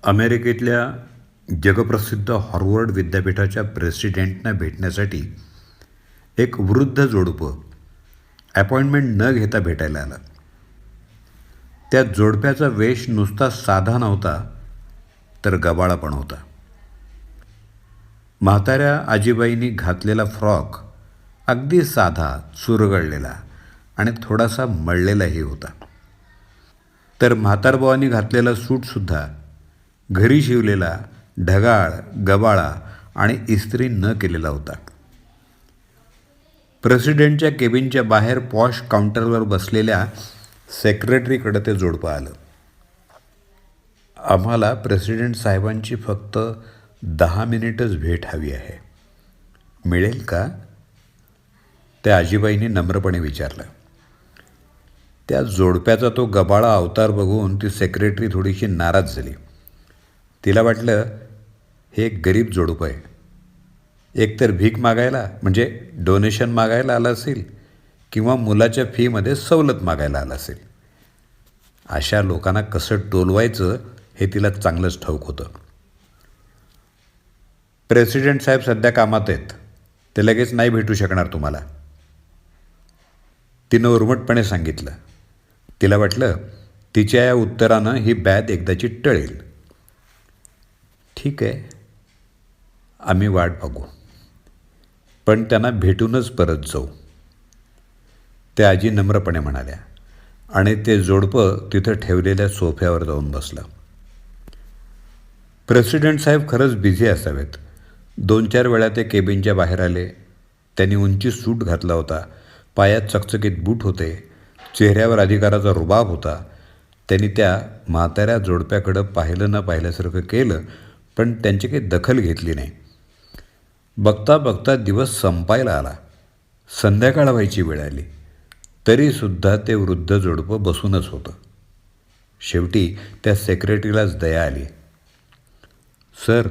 अमेरिकेतल्या जगप्रसिद्ध हार्वर्ड विद्यापीठाच्या प्रेसिडेंटना भेटण्यासाठी एक वृद्ध जोडपं अपॉइंटमेंट न घेता भेटायला आलं. त्या जोडप्याचा वेश नुसता साधा नव्हता तर गबाळा पण होता. म्हाताऱ्या आजीबाईंनी घातलेला फ्रॉक अगदी साधा, चुरगळलेला आणि थोडासा मळलेलाही होता. तर म्हातारबुवांनी घातलेला सूटसुद्धा घरी शिवलेला, ढगाळ, गबाळा आणि इस्त्री न केलेला होता. प्रेसिडेंटच्या केबिनच्या बाहेर पॉश काउंटरवर बसलेल्या सेक्रेटरीकडे ते जोडपं आलं. आम्हाला प्रेसिडेंट साहेबांची फक्त 10 मिनिटच भेट हवी आहे, मिळेल का? त्या आजीबाईंनी नम्रपणे विचारलं. त्या जोडप्याचा तो गबाळा अवतार बघून ती सेक्रेटरी थोडीशी नाराज झाली. तिला वाटलं हे एक गरीब जोडपं आहे. एकतर भीक मागायला म्हणजे डोनेशन मागायला आलं असेल किंवा मुलाच्या फीमध्ये सवलत मागायला आलं असेल. अशा लोकांना कसं टोलवायचं हे तिला चांगलंच ठाऊक होतं. प्रेसिडेंट साहेब सध्या कामात आहेत, ते लगेच नाही भेटू शकणार तुम्हाला, तिनं उर्मटपणे सांगितलं. तिला वाटलं तिच्या या उत्तरानं ही बॅद एकदाची टळेल. ठीक आहे, आम्ही वाट बघू, पण त्यांना भेटूनच परत जाऊ, त्या आजी नम्रपणे म्हणाल्या आणि ते जोडपं तिथं ठेवलेल्या सोफ्यावर जाऊन बसलं. प्रेसिडेंट साहेब खरंच बिझी असावेत. 2-4 वेळा ते केबिनच्या बाहेर आले. त्यांनी उंची सूट घातला होता, पायात चकचकीत बूट होते, चेहऱ्यावर अधिकाराचा रुबाब होता. त्यांनी त्या म्हाताऱ्या जोडप्याकडं पाहिलं न पाहिल्यासारखं केलं, पण त्यांची काही दखल घेतली नाही. बघता बघता दिवस संपायला आला. संध्याकाळ व्हायची वेळ आली, तरीसुद्धा ते वृद्ध जोडपं बसूनच होतं. शेवटी त्या सेक्रेटरीलाच दया आली. सर,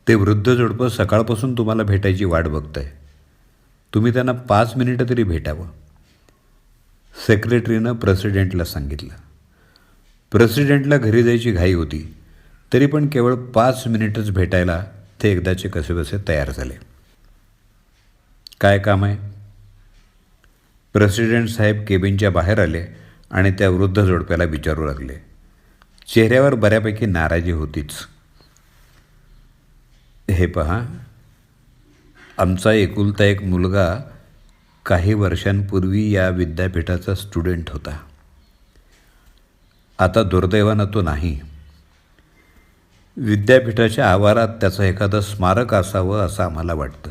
ते वृद्ध जोडपं सकाळपासून तुम्हाला भेटायची वाट बघत आहे, तुम्ही त्यांना 5 मिनिटं तरी भेटावं, सेक्रेटरीनं प्रेसिडेंटला सांगितलं. प्रेसिडेंटला घरी जायची घाई होती, तरी पण केवळ 5 मिनिटच भेटायला ते एकदाचे कसेबसे तयार झाले. काय काम आहे? प्रेसिडेंट साहेब केबिनच्या बाहेर आले आणि त्या वृद्ध जोडप्याला विचारू लागले. चेहऱ्यावर बऱ्यापैकी नाराजी होतीच. हे पहा, आमचा एकुलता एक मुलगा काही वर्षांपूर्वी या विद्यापीठाचा स्टुडंट होता. आता दुर्दैवानं तो नाही. विद्यापीठाच्या आवारात त्याचं एखादं स्मारक असावं असं आम्हाला वाटतं,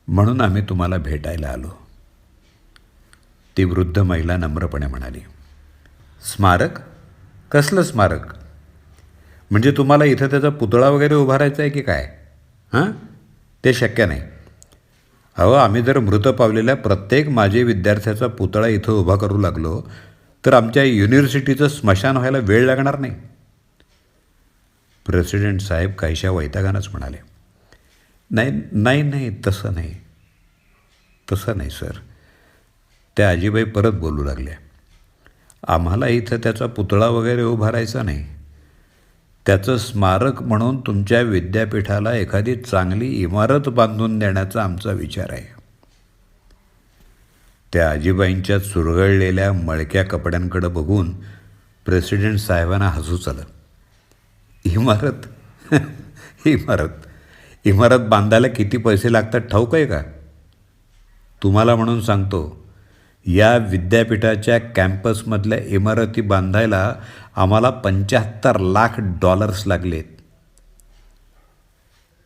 म्हणून आम्ही तुम्हाला भेटायला आलो, ती वृद्ध महिला नम्रपणे म्हणाली. स्मारक? कसलं स्मारक? म्हणजे तुम्हाला इथं त्याचा पुतळा वगैरे उभारायचा आहे की काय? हां, ते शक्य नाही. अहो, आम्ही जर मृत पावलेल्या प्रत्येक माजी विद्यार्थ्याचा पुतळा इथं उभा करू लागलो तर आमच्या युनिव्हर्सिटीचं स्मशान व्हायला वेळ लागणार नाही. प्रेसिडेंट साहेब काहीशा वैतागानंच म्हणाले. नाही, तसं नाही सर, त्या आजीबाई परत बोलू लागल्या. आम्हाला इथं त्याचा पुतळा वगैरे उभारायचा नाही. त्याचं स्मारक म्हणून तुमच्या विद्यापीठाला एखादी चांगली इमारत बांधून देण्याचा आमचा विचार आहे. त्या आजीबाईंच्या चुरगळलेल्या मळक्या कपड्यांकडे बघून प्रेसिडेंट साहेबांना हसूच आलं. इमारत? इमारत बांधायला किती पैसे लागतात ठाऊक आहे का? तुम्हाला म्हणून सांगतो, या विद्यापीठाच्या कॅम्पसमधल्या इमारती बांधायला आम्हाला $75 लाख लागलेत.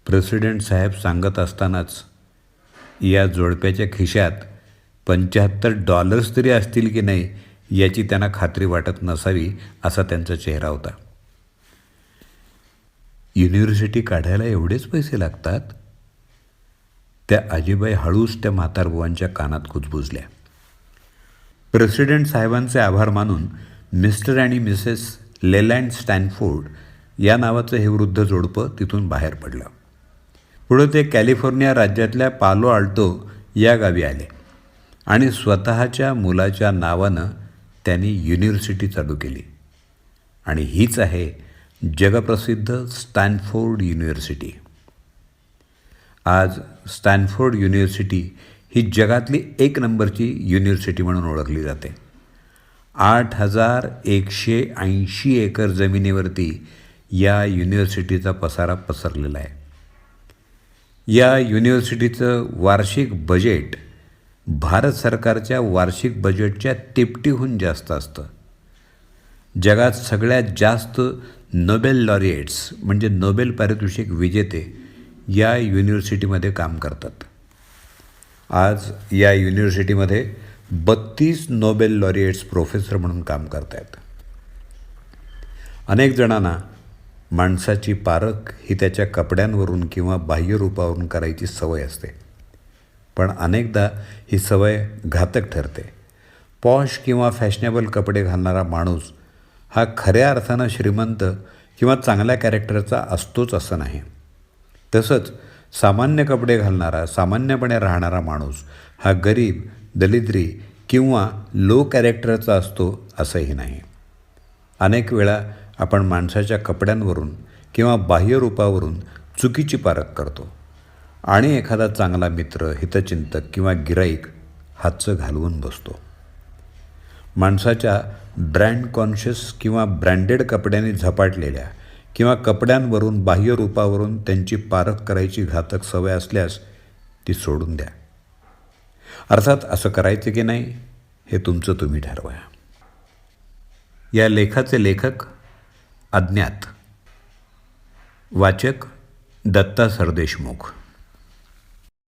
प्रेसिडेंट साहेब सांगत असतानाच या जोडप्याच्या खिशात $75 तरी असतील की नाही याची त्यांना खात्री वाटत नसावी असा त्यांचा चेहरा होता. युनिव्हर्सिटी काढायला एवढेच पैसे लागतात? त्या आजीबाई हळूच त्या म्हातारबुवांच्या कानात कुजबुजल्या. प्रेसिडेंट साहेबांचे आभार मानून मिस्टर आणि मिसेस लेलँड स्टॅनफोर्ड या नावाचं हे वृद्ध जोडपं तिथून बाहेर पडलं. पुढे ते कॅलिफोर्निया राज्यातल्या पालो आल्टो या गावी आले आणि स्वतःच्या मुलाच्या नावानं त्यांनी युनिव्हर्सिटी चालू केली. आणि हीच आहे जगप्रसिद्ध स्टॅनफोर्ड युनिव्हर्सिटी. आज स्टॅनफोर्ड युनिव्हर्सिटी ही जगातली 1 नंबरची युनिव्हर्सिटी म्हणून ओळखली जाते. 8,180 एकर जमिनीवरती या युनिव्हर्सिटीचा पसारा पसरलेला आहे. या युनिव्हर्सिटीचं वार्षिक बजेट भारत सरकारच्या वार्षिक बजेटच्या तिपटीहून जास्त असतं. जगात सगळ्यात जास्त नोबेल लॉरिएट्स म्हणजे नोबेल पारितोषिक विजेते या युनिव्हर्सिटीमध्ये काम करतात. आज या युनिव्हर्सिटीमध्ये 32 नोबेल लॉरिएट्स प्रोफेसर म्हणून काम करत आहेत. अनेक जणांना माणसाची पारख ही त्याच्या कपड्यांवरून किंवा बाह्यरूपावरून करायची सवय असते, पण अनेकदा ही सवय घातक ठरते. पॉश किंवा फॅशनेबल कपडे घालणारा माणूस हा खऱ्या अर्थानं श्रीमंत किंवा चांगल्या कॅरेक्टरचा असतोच असं नाही. तसंच सामान्य कपडे घालणारा, सामान्यपणे राहणारा माणूस हा गरीब, दलिद्री किंवा लो कॅरेक्टरचा असतो असंही नाही. अनेक वेळा आपण माणसाच्या कपड्यांवरून किंवा बाह्यरूपावरून चुकीची पारख करतो आणि एखादा चांगला मित्र, हितचिंतक किंवा गिराईक हातचं घालवून बसतो. माणसाच्या ब्रँड कॉन्शियस किंवा ब्रँडेड कपड्यांनी झपाटलेल्या किंवा कपड्यांवरून, बाह्यरूपावरून त्यांची पारख करायची घातक सवय असल्यास ती सोडून द्या. अर्थात असं करायचं की नाही हे तुमचं तुम्ही ठरवा. या लेखाचे लेखक अज्ञात. वाचक दत्ता सरदेशमुख.